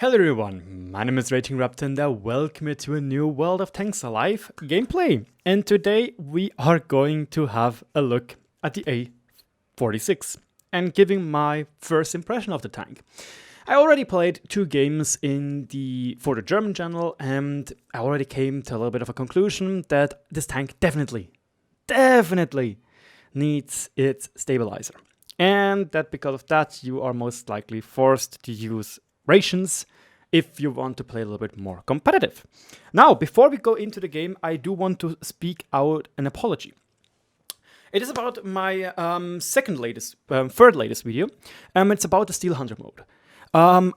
Hello everyone, my name is RagingRaptor and I welcome you to a new World of Tanks Alive gameplay. And today we are going to have a look at the A46 and giving my first impression of the tank. I already played 2 games for the German channel and I already came to a little bit of a conclusion that this tank definitely needs its stabilizer. And that because of that you are most likely forced to use rations if you want to play a little bit more competitive. Now, before we go into the game, I do want to speak out an apology. It is about my third latest video. It's about the Steel Hunter mode.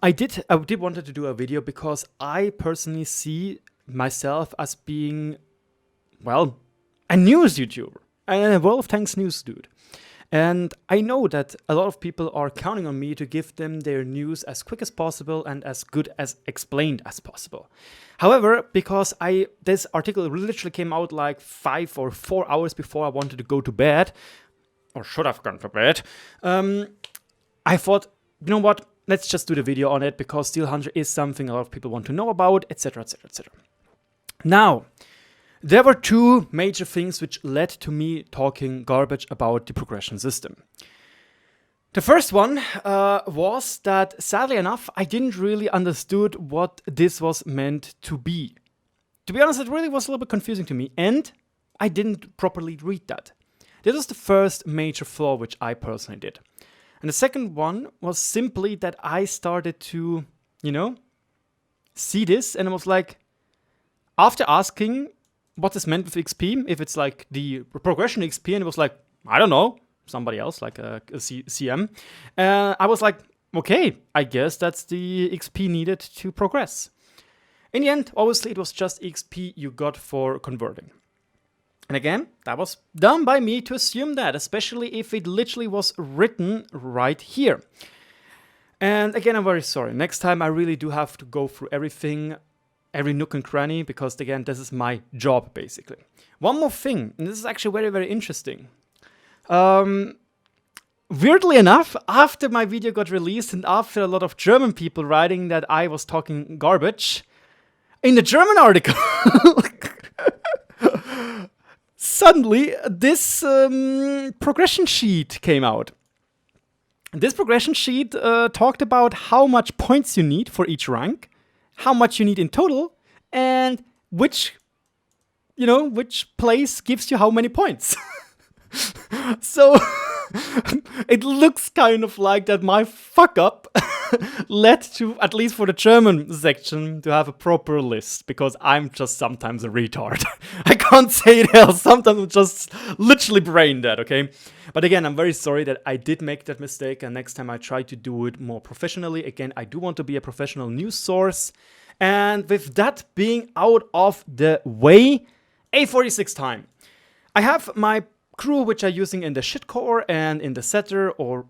I did wanted to do a video because I personally see myself as being, well, a news YouTuber, a World of Tanks news dude. And I know that a lot of people are counting on me to give them their news as quick as possible and as good as explained as possible. However, because this article literally came out like 5 or 4 hours before I wanted to go to bed, or should have gone to bed, I thought, you know what, let's just do the video on it because Steel Hunter is something a lot of people want to know about, etc, etc, etc. Now, there were 2 major things which led to me talking garbage about the progression system. The first one was that, sadly enough, I didn't really understood what this was meant to be. To be honest, it really was a little bit confusing to me, and I didn't properly read that. This was the first major flaw which I personally did. And the second one was simply that I started to, see this, and I was like, after asking what is meant with XP, if it's like the progression XP, and it was like, I don't know, somebody else, like a CM. I was like, okay, I guess that's the XP needed to progress. In the end, obviously, it was just XP you got for converting. And again, that was done by me to assume that, especially if it literally was written right here. And again, I'm very sorry. Next time, I really do have to go through everything, every nook and cranny, because again, this is my job, basically. One more thing, and this is actually very, very interesting. Weirdly enough, after my video got released and after a lot of German people writing that I was talking garbage, in the German article, suddenly this progression sheet came out. This progression sheet talked about how much points you need for each rank, how much you need in total, and which place gives you how many points. So it looks kind of like that my fuck up led to, at least for the German section, to have a proper list, because I'm just sometimes a retard. I can't say it else. Sometimes I'm just literally brain dead, okay? But again, I'm very sorry that I did make that mistake, and next time I try to do it more professionally. Again, I do want to be a professional news source. And with that being out of the way, A46 time. I have my crew which I'm using in the shitcore and in the setter, or,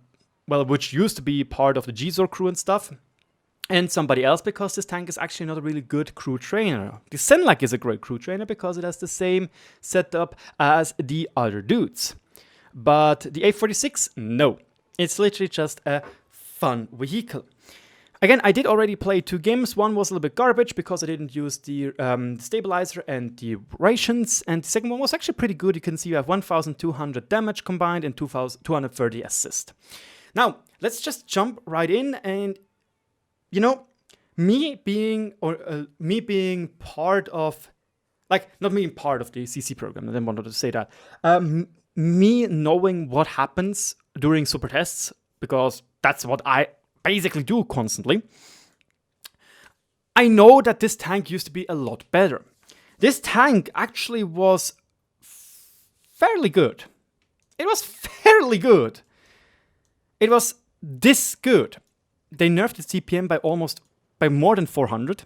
well, which used to be part of the G-Zor crew and stuff. And somebody else, because this tank is actually not a really good crew trainer. The Senlak is a great crew trainer because it has the same setup as the other dudes. But the A46, no. It's literally just a fun vehicle. Again, I did already play 2 games. One was a little bit garbage because I didn't use the stabilizer and the rations. And the second one was actually pretty good. You can see you have 1,200 damage combined and 230 assist. Now, let's just jump right in. And, me being part of, not being part of the CC program, I didn't want to say that. Me knowing what happens during super tests, because that's what I basically do constantly. I know that this tank used to be a lot better. This tank actually was fairly good. It was fairly good. It was this good. They nerfed its CPM by more than 400.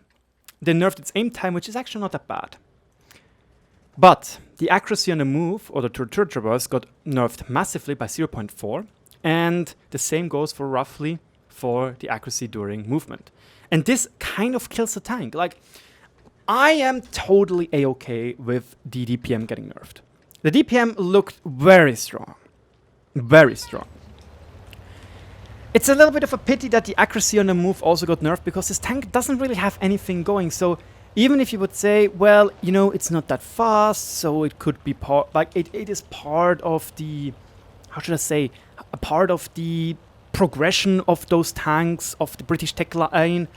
They nerfed its aim time, which is actually not that bad. But the accuracy on the move, or the traverse, got nerfed massively by 0.4. And the same goes for roughly for the accuracy during movement. And this kind of kills the tank. I am totally A-okay with the DPM getting nerfed. The DPM looked very strong. Very strong. It's a little bit of a pity that the accuracy on the move also got nerfed, because this tank doesn't really have anything going. So even if you would say, well, you know, it's not that fast, so it could be part, like it is part of the, how should I say, a part of the progression of those tanks, of the British tech line.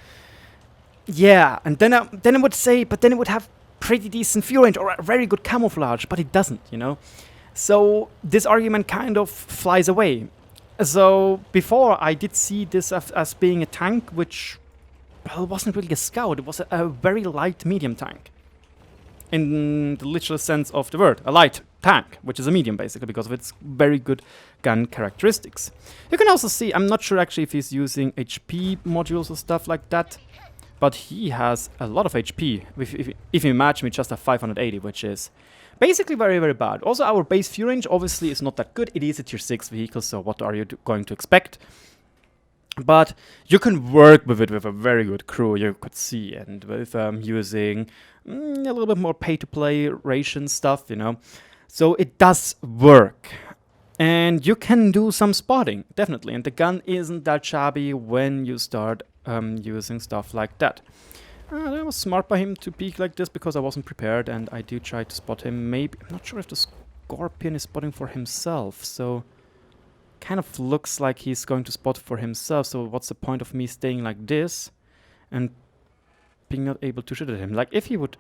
Yeah, and then I would say, but then it would have pretty decent fuel range or a very good camouflage, but it doesn't, you know. So this argument kind of flies away. So before I did see this as being a tank which, well, wasn't really a scout. It was a very light medium tank. In the literal sense of the word, a light tank, which is a medium basically because of its very good gun characteristics. You can also see, I'm not sure actually if he's using HP modules or stuff like that, but he has a lot of HP. If you match me, just a 580, which is basically very, very bad. Also, our base fuel range obviously is not that good. It is a tier 6 vehicle, so what are you going to expect? But you can work with it with a very good crew, you could see, and with using a little bit more pay-to-play ration stuff, you know. So it does work. And you can do some spotting, definitely. And the gun isn't that shabby when you start using stuff like that. That was smart by him to peek like this because I wasn't prepared, and I do try to spot him. Maybe, I'm not sure if the Scorpion is spotting for himself, so kind of looks like he's going to spot for himself. So what's the point of me staying like this and being not able to shoot at him? Like if he would,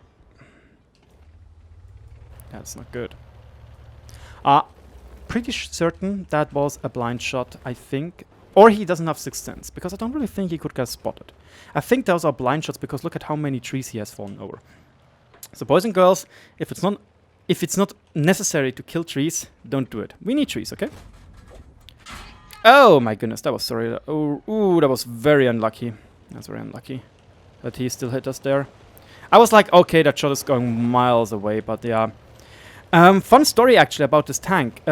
that's not good. Pretty certain that was a blind shot, I think. Or he doesn't have Sixth Sense, because I don't really think he could get spotted. I think those are blind shots because look at how many trees he has fallen over. So boys and girls, if it's not necessary to kill trees, don't do it. We need trees, okay? Oh my goodness, that was sorry. Oh, ooh, that was very unlucky. That's very unlucky that he still hit us there. I was like, okay, that shot is going miles away, but yeah. Fun story actually about this tank.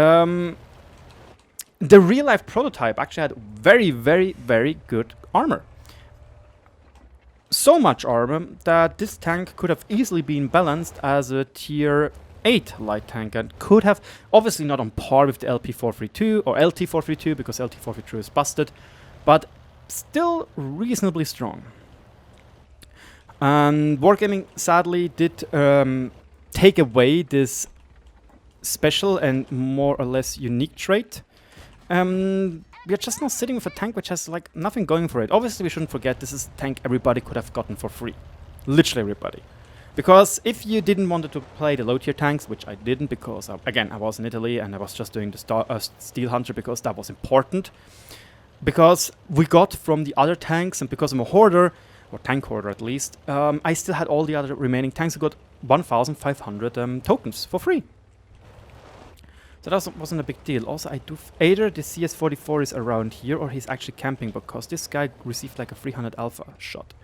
The real-life prototype actually had very, very, very good armor. So much armor that this tank could have easily been balanced as a tier 8 light tank and could have, obviously not on par with the LP432 or LT432 because LT432 is busted, but still reasonably strong. And Wargaming sadly did take away this special and more or less unique trait. We are just not sitting with a tank which has like nothing going for it. Obviously we shouldn't forget this is a tank everybody could have gotten for free. Literally everybody. Because if you didn't want to play the low tier tanks, which I didn't because, again, I was in Italy and I was just doing the Steel Hunter because that was important. Because we got from the other tanks and because I'm a hoarder, or tank hoarder at least, I still had all the other remaining tanks. I got 1,500 tokens for free. So that wasn't a big deal. Also, I do either the CS44 is around here or he's actually camping because this guy received like a 300 alpha shot.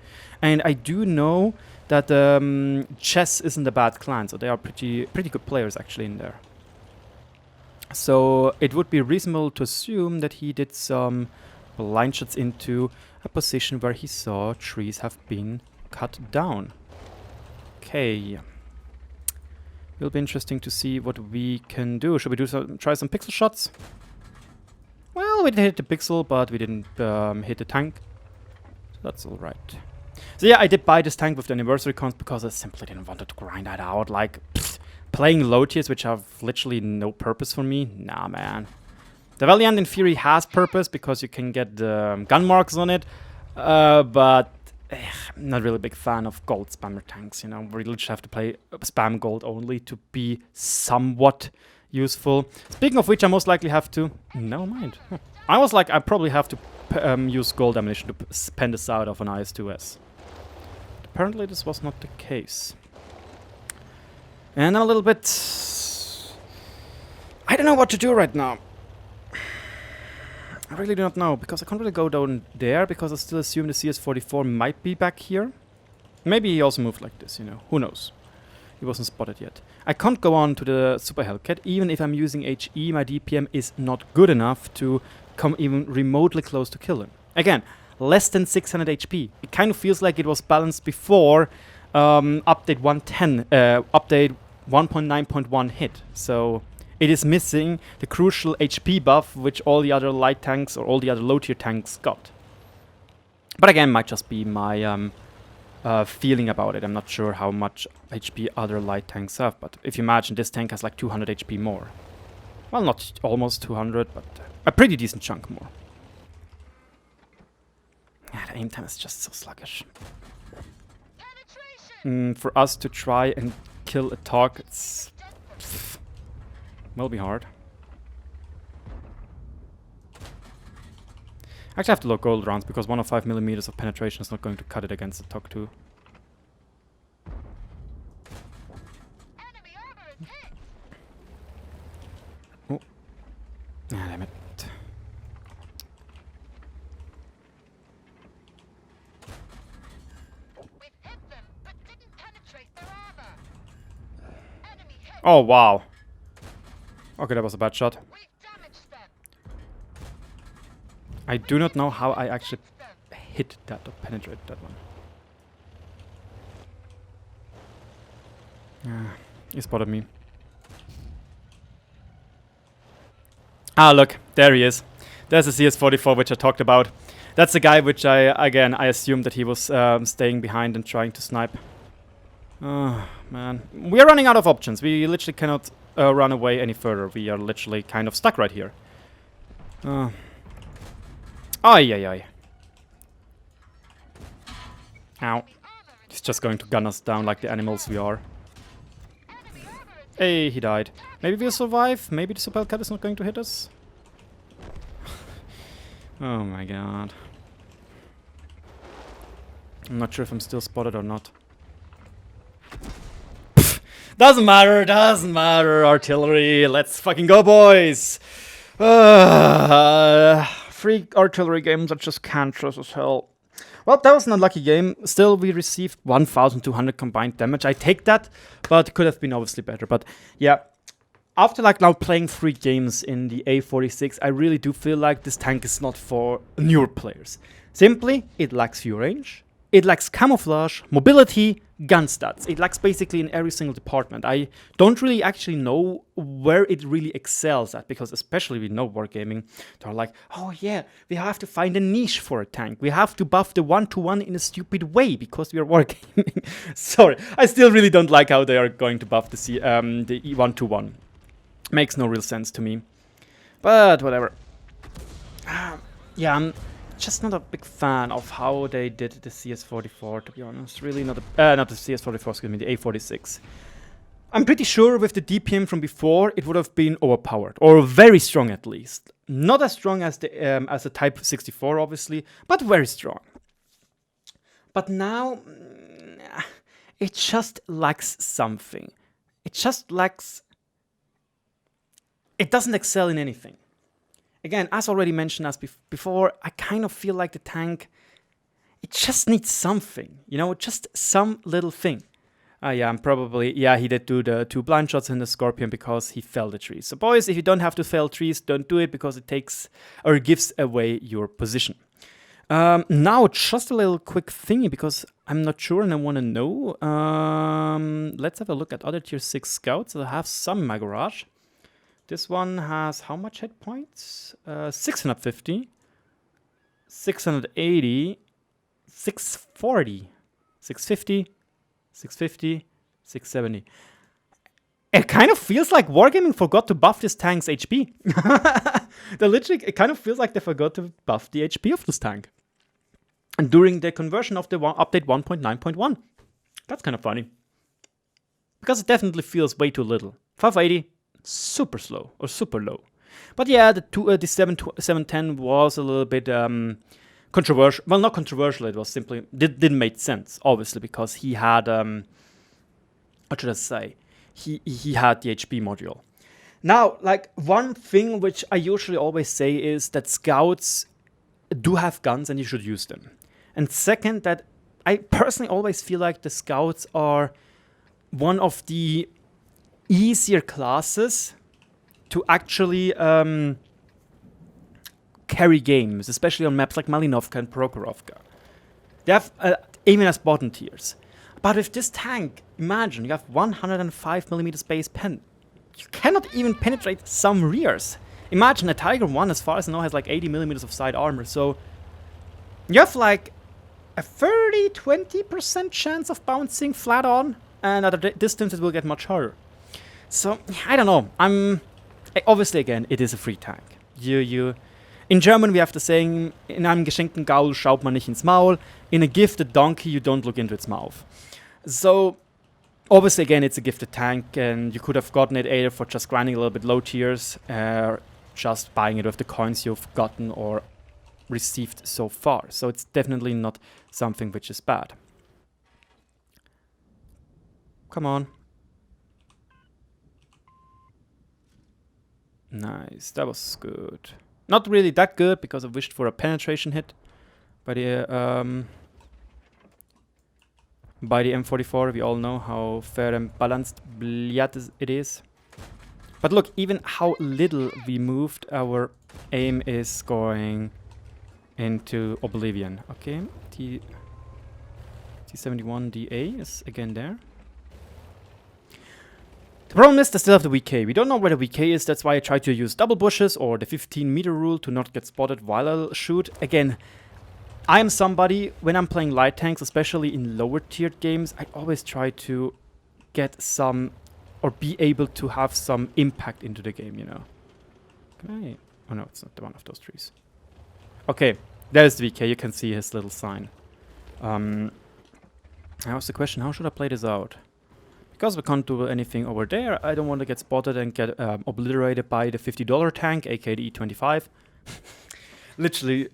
And I do know that Chess isn't a bad clan, so they are pretty good players actually in there. So it would be reasonable to assume that he did some blind shots into a position where he saw trees have been cut down. Okay. It'll be interesting to see what we can do. Should we do try some pixel shots? Well, we did hit the pixel, but we didn't hit the tank. So that's alright. So yeah, I did buy this tank with the anniversary cons because I simply didn't want to grind that out. Like, playing low tiers, which have literally no purpose for me. Nah, man. The Valiant in theory has purpose because you can get gun marks on it. But I'm not really a big fan of gold spammer tanks, you know. We literally have to play spam gold only to be somewhat useful. Speaking of which, I most likely have to... Never mind. I was like, I probably have to use gold ammunition to pen this out of an IS-2S. Apparently this was not the case. And I'm a little bit... I don't know what to do right now. I really do not know, because I can't really go down there, because I still assume the CS44 might be back here. Maybe he also moved like this, you know. Who knows? He wasn't spotted yet. I can't go on to the Super Hellcat. Even if I'm using HE, my DPM is not good enough to come even remotely close to kill him. Again, less than 600 HP. It kind of feels like it was balanced before update 110, update 1.9.1 hit. So It is missing the crucial HP buff which all the other light tanks or all the other low tier tanks got. But again, might just be my feeling about it. I'm not sure how much HP other light tanks have, but if you imagine this tank has like 200 HP more. Well, not almost 200, but a pretty decent chunk more. Yeah, the aim time is just so sluggish. For us to try and kill a target, will be hard. Actually, I have to look gold rounds because 105mm of penetration is not going to cut it against the TOC 2. Oh. Ah, damn it. Oh, wow. Okay, that was a bad shot. I do not know how I actually hit that or penetrated that one. He spotted me. Ah, look, there he is. There's the CS44 which I talked about. That's the guy which I assumed that he was staying behind and trying to snipe. Oh, man. We are running out of options. We literally cannot run away any further. We are literally kind of stuck right here. Ay, ay, ay. Ow. He's just going to gun us down like the animals we are. Hey, he died. Maybe we'll survive. Maybe the Super Cat is not going to hit us. Oh my god. I'm not sure if I'm still spotted or not. Pfft, doesn't matter, artillery. Let's fucking go, boys. Free artillery games are just cancerous as hell. Well, that was an unlucky game. Still, we received 1,200 combined damage. I take that, but it could have been obviously better. But yeah, after like now playing 3 games in the A46, I really do feel like this tank is not for newer players. Simply, it lacks view range. It lacks camouflage, mobility, gun stats. It lacks basically in every single department. I don't really actually know where it really excels at, because especially with no wargaming, they're like, oh yeah, we have to find a niche for a tank. We have to buff the 1-to-1 in a stupid way because we are wargaming. Sorry, I still really don't like how they are going to buff the 1-to-1. Makes no real sense to me. But whatever. Yeah, I'm just not a big fan of how they did the CS44, to be honest. Really not not the CS44, excuse me, the A46. I'm pretty sure with the DPM from before, it would have been overpowered, or very strong at least. Not as strong as the Type 64, obviously, but very strong. But now, it just lacks something. It just lacks. It doesn't excel in anything. Again, as already mentioned as before, I kind of feel like the tank, it just needs something, you know, just some little thing. Yeah, he did do the 2 blind shots in the Scorpion because he fell the trees. So boys, if you don't have to fell trees, don't do it because it takes or gives away your position. Now, just a little quick thingy because I'm not sure and I want to know. Let's have a look at other tier 6 scouts. I have some in my garage. This one has how much hit points? 650, 680, 640, 650, 650, 670. It kind of feels like Wargaming forgot to buff this tank's HP. It kind of feels like they forgot to buff the HP of this tank. And during the conversion of the update 1.9.1. That's kind of funny. Because it definitely feels way too little. 580. Super slow or super low. But yeah, the 710 was a little bit controversial. Well, not controversial, it was simply didn't make sense, obviously, because he had what should I say? He had the HP module. Now, like one thing which I usually always say is that scouts do have guns and you should use them. And second, that I personally always feel like the scouts are one of the easier classes to actually carry games, especially on maps like Malinovka and Prokhorovka. They have even as bottom tiers. But with this tank, imagine you have 105mm base pen. you cannot even penetrate some rears. Imagine a Tiger 1, as far as I know, has like 80 millimeters of side armor, so you have like a 30-20% chance of bouncing flat on, and at a distance it will get much harder. So, I don't know. Obviously, again, it is a free tank. In German, we have the saying, in einem geschenkten Gaul schaut man nicht ins Maul. In a gifted donkey, you don't look into its mouth. So, obviously, again, it's a gifted tank, and you could have gotten it either for just grinding a little bit low tiers, just buying it with the coins you've gotten or received so far. So it's definitely not something which is bad. Come on. Nice, that was good. Not really that good, because I wished for a penetration hit by the M44. We all know how fair and balanced it is. But look, even how little we moved, our aim is going into oblivion. Okay, T71DA is again there. The problem is they still have the VK. We don't know where the VK is, that's why I try to use double bushes or the 15-meter rule to not get spotted while I'll shoot. Again, I am somebody, when I'm playing light tanks, especially in lower tiered games, I always try to get some, or be able to have some impact into the game, you know. Okay. Oh no, it's not the one of those trees. Okay, there's the VK, you can see his little sign. Now the question, how should I play this out? Because we can't do anything over there, I don't want to get spotted and get obliterated by the $50 tank, aka the E25. Literally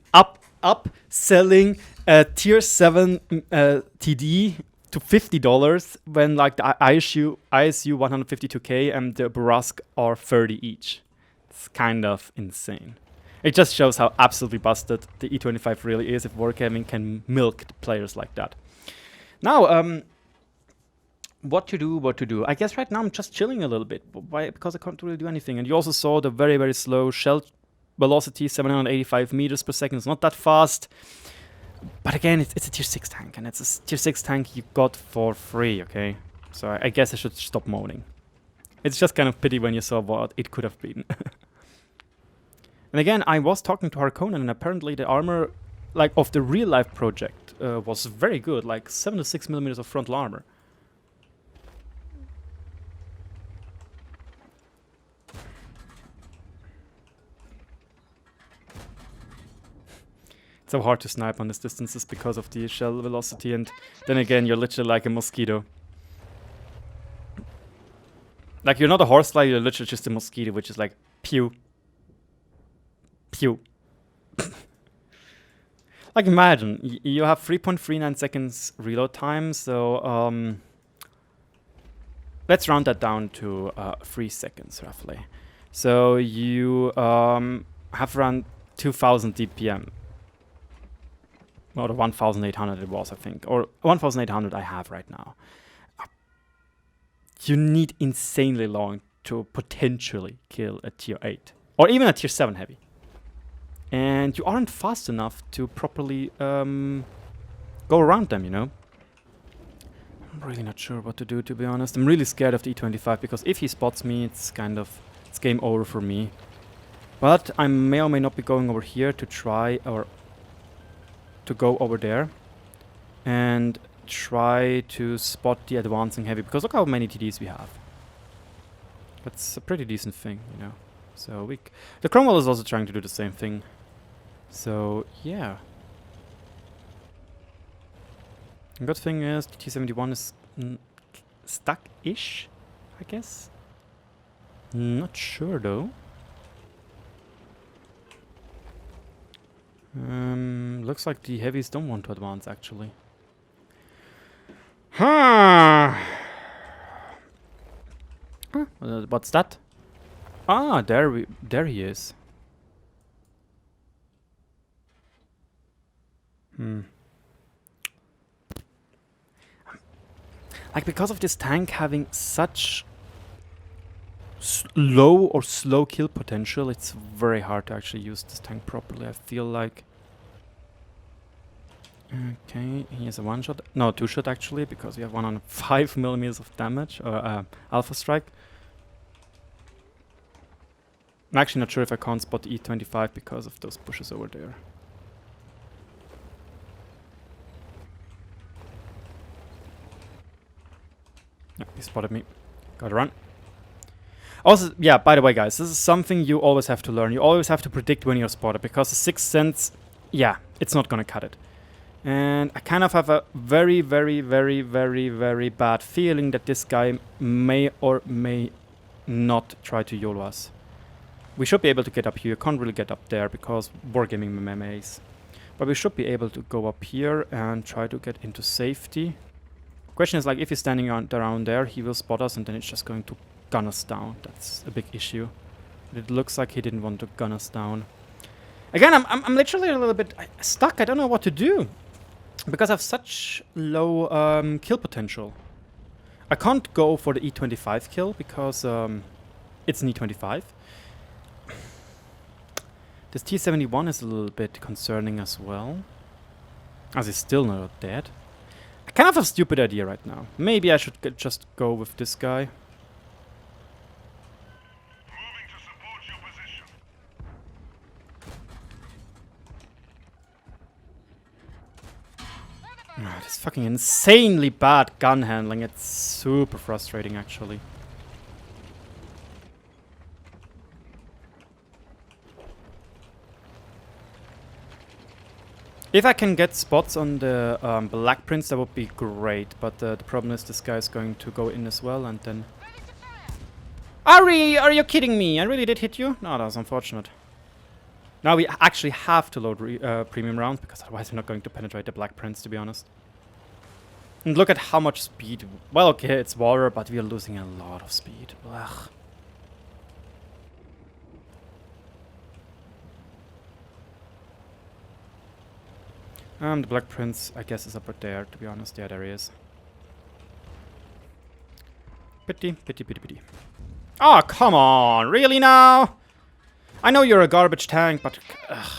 selling a tier 7 TD to $50 when like the ISU 152k and the Barask are 30 each. It's kind of insane. It just shows how absolutely busted the E25 really is if Wargaming can milk the players like that. Now, what to do? I guess right now I'm just chilling a little bit. Why? Because I can't really do anything. And you also saw the very, very slow shell velocity, 785 meters per second. It's not that fast. But again, it's a tier 6 tank. And it's a tier 6 tank you got for free, okay? So I guess I should stop moaning. It's just kind of pity when you saw what it could have been. And again, I was talking to Harkonnen, and apparently the armor, like, of the real-life project was very good. Like, 76 millimeters of frontal armor. So hard to snipe on these distances because of the shell velocity, and then again you're literally like a mosquito. Like, you're not a horsefly, you're literally just a mosquito, which is like pew, pew. Like, imagine you have 3.39 seconds reload time, so let's round that down to 3 seconds roughly. So you have around 2000 DPM. Or 1,800 it was, I think. Or 1,800 I have right now. You need insanely long to potentially kill a tier 8. Or even a tier 7 heavy. And you aren't fast enough to properly go around them, you know? I'm really not sure what to do, to be honest. I'm really scared of the E25, because if he spots me, it's game over for me. But I may or may not be going over here to try, or to go over there and try to spot the advancing heavy, because look how many TDs we have. That's a pretty decent thing, you know. So the Cromwell is also trying to do the same thing. So yeah. The good thing is the T71 is stuck-ish, I guess. Not sure though. Looks like the heavies don't want to advance, actually. What's that? Ah, there he is. Like, because of this tank having such low or slow kill potential, it's very hard to actually use this tank properly, I feel like. Okay, he has a one-shot. No, two-shot actually, because we have 105 millimeters of damage, or alpha strike. I'm actually not sure if I can't spot the E25 because of those bushes over there. Yeah, he spotted me. Gotta run. Also, yeah, by the way, guys, this is something you always have to learn. You always have to predict when you're spotted, because the sixth sense, yeah, it's not gonna cut it. And I kind of have a very, very, very, very, very bad feeling that this guy may or may not try to YOLO us. We should be able to get up here. Can't really get up there because wargaming MMAs. But we should be able to go up here and try to get into safety. Question is, like, if he's standing around there, he will spot us and then it's just going to gun us down. That's a big issue. It looks like he didn't want to gun us down. Again, I'm literally a little bit stuck. I don't know what to do. Because I have such low kill potential. I can't go for the E25 kill because it's an E25. This T71 is a little bit concerning as well. As he's still not dead. I kind of have a stupid idea right now. Maybe I should just go with this guy. Moving to support your position. This fucking insanely bad gun handling. It's super frustrating, actually. If I can get spots on the black prints, that would be great. But the problem is this guy is going to go in as well, and then... Ari, are you kidding me? I really did hit you? No, that was unfortunate. Now we actually have to load premium rounds, because otherwise we're not going to penetrate the black prints, to be honest. And look at how much speed. Well, okay, it's water, but we are losing a lot of speed. Ugh. The Black Prince, I guess, is up there, to be honest. Yeah, there he is. Pitty, pitty, pitty, pitty. Oh, come on! Really now? I know you're a garbage tank, but... Ugh.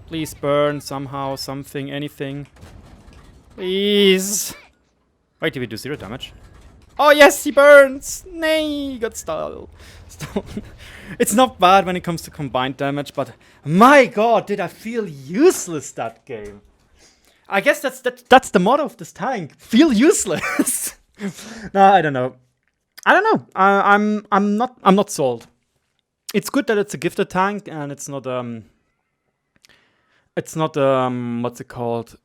Please burn somehow, something, anything. Please! Wait, did we do 0 damage? Oh yes, he burns! Nay, he got stolen. It's not bad when it comes to combined damage, but my god, did I feel useless that game. I guess that's the motto of this tank. Feel useless. No, I don't know. I don't know. I'm not sold. It's good that it's a gifted tank and it's not what's it called?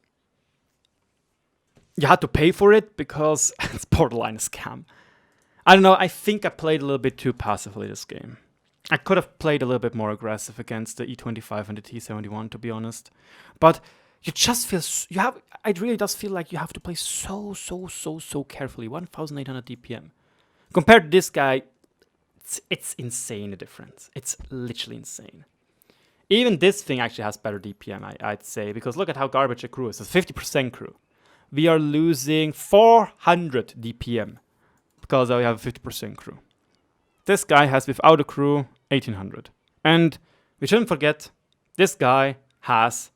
You had to pay for it because it's borderline a scam. I don't know, I think I played a little bit too passively this game. I could have played a little bit more aggressive against the E25 and the T71, to be honest. But you just feel, it really does feel like you have to play so carefully. 1800 DPM. Compared to this guy, it's insane, the difference. It's literally insane. Even this thing actually has better DPM, I'd say, because look at how garbage a crew is. It's a 50% crew. We are losing 400 DPM. Because I have a 50% crew. This guy has, without a crew, 1800. And we shouldn't forget, this guy has,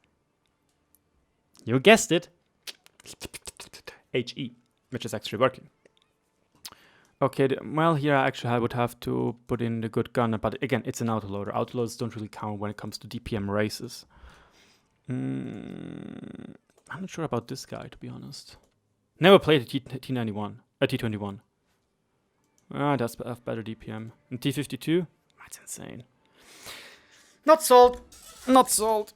you guessed it, HE, which is actually working. Okay, well, here I would have to put in the good gunner, but again, it's an autoloader. Autoloaders don't really count when it comes to DPM races. I'm not sure about this guy, to be honest. Never played a T21. Ah, that's better DPM. And T52? That's insane. Not sold. Not sold.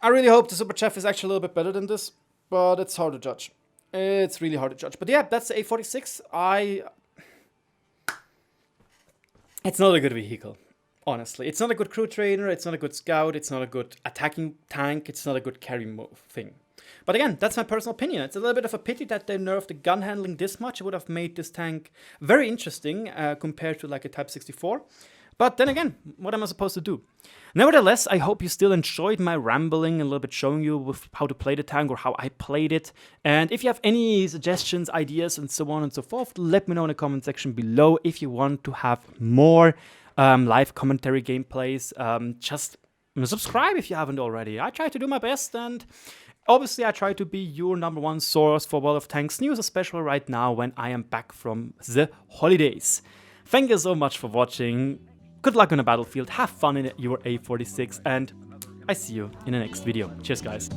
I really hope the Super Chef is actually a little bit better than this, but it's hard to judge. It's really hard to judge. But yeah, that's the A46. It's not a good vehicle, honestly. It's not a good crew trainer, it's not a good scout, it's not a good attacking tank, it's not a good carry thing. But again, that's my personal opinion. It's a little bit of a pity that they nerfed the gun handling this much. It would have made this tank very interesting compared to like a Type 64. But then again, what am I supposed to do? Nevertheless, I hope you still enjoyed my rambling and a little bit showing you with how to play the tank or how I played it. And if you have any suggestions, ideas, and so on and so forth, let me know in the comment section below. If you want to have more live commentary gameplays, just subscribe if you haven't already. I try to do my best, and obviously I try to be your #1 source for World of Tanks news, especially right now when I am back from the holidays. Thank you so much for watching. Good luck on the battlefield, have fun in your A46, and I see you in the next video. Cheers, guys.